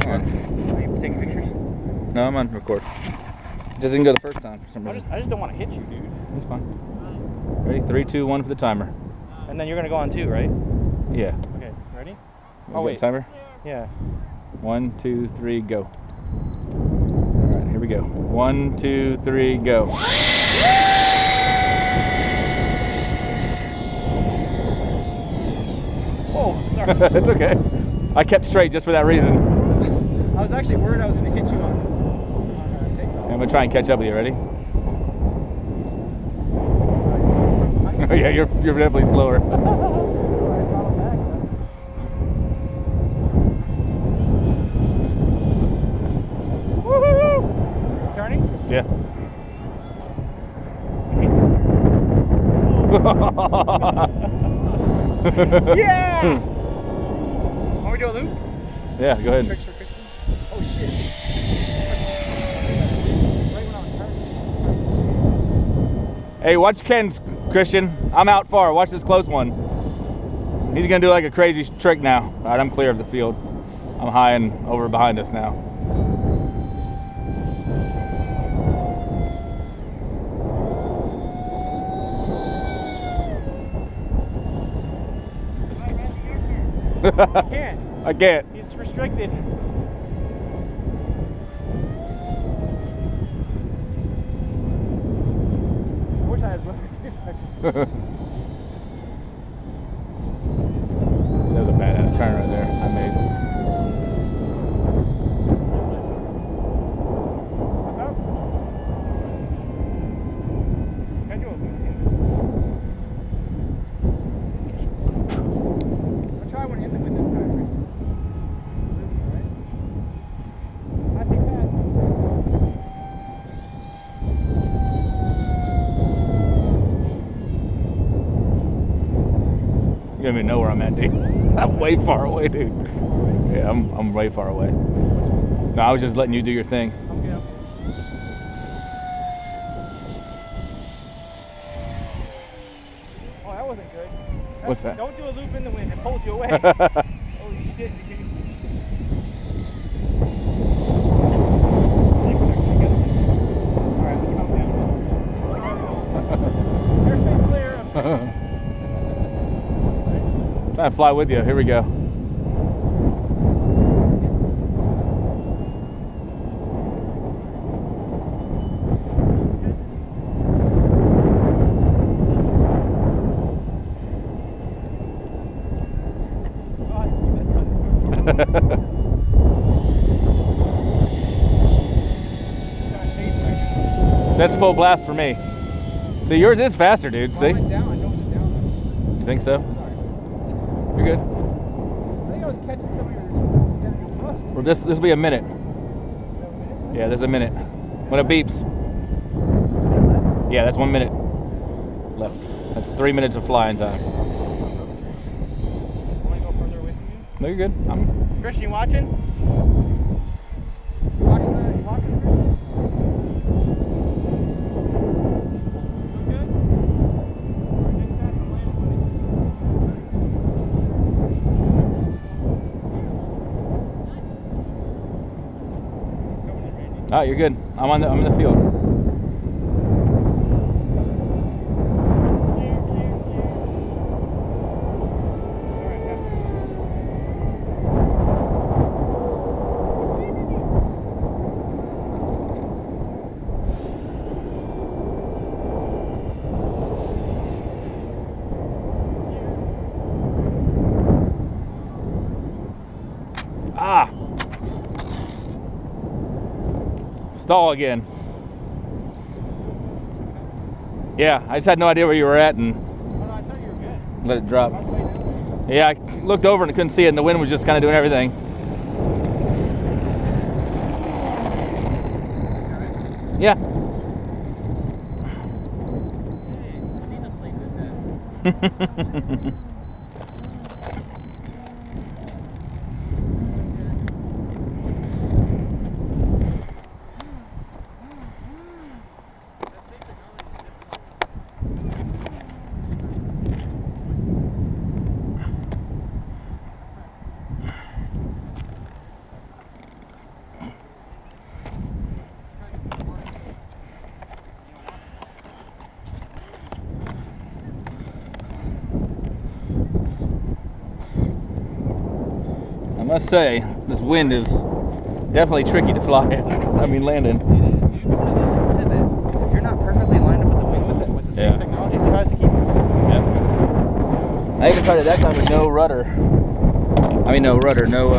Hang on. Are you taking pictures? No, I'm on record. It just didn't go the first time for some reason. I just don't want to hit you, dude. It's fine. Ready? 3, 2, 1 for the timer. And then you're gonna go on 2, right? Yeah. Okay, ready? Oh, wait. Timer? Yeah. 1, 2, 3, go. All right, here we go. 1, 2, 3, go. Whoa, sorry. It's okay. I kept straight just for that reason. I was actually worried I was gonna hit you on takeoff. I'm gonna try and catch up with you. Ready? Oh yeah, you're definitely slower. Turning? Yeah. Yeah! Want me to do a loop? Yeah, go ahead. Tricks for Christian? Oh shit. Right when I was turning. Hey, watch Ken's, Christian. I'm out far. Watch this close one. He's gonna do like a crazy trick now. All right, I'm clear of the field. I'm high and over behind us now. I can't. I can't. He's restricted. I wish I had brothers. That was a badass turn right there I made. What's up? Can I do a loop? I'll try one in the wind this time. Right? I think fast. You don't even know where I'm at, dude. I'm way far away, dude. Yeah, I'm way far away. No, I was just letting you do your thing. Okay. Oh, that wasn't good. What's that? Don't do a loop in the wind. It pulls you away. Holy shit, dude. Alright, let's calm down. Airspace clear. Trying to fly with you. Here we go. That's full blast for me. See, yours is faster, dude. See? I went down. I don't went down. You think so? Sorry. You're good. I think I was catching some of your thrust. Well, this will be a minute. Yeah, there's a minute. When it beeps. Yeah, that's 1 minute left. That's 3 minutes of flying time. Want to go further away from you? No, you're good. Christian, you watching? You watching that? You watching, Christian? Oh, you're good. I'm in the field. Ah! Stall again. Yeah, I just had no idea where you were at and Oh, no, I thought you were good. let it drop. I was way down. Yeah, I looked over and I couldn't see it and the wind was just kind of doing everything. Yeah. I must say, this wind is definitely tricky to fly in. I mean, land in. It is, dude. Because like I said, that if you're not perfectly lined up with the wind with the same technology, it tries to keep moving. Yep. I even tried it that time with no rudder. I mean, no rudder, no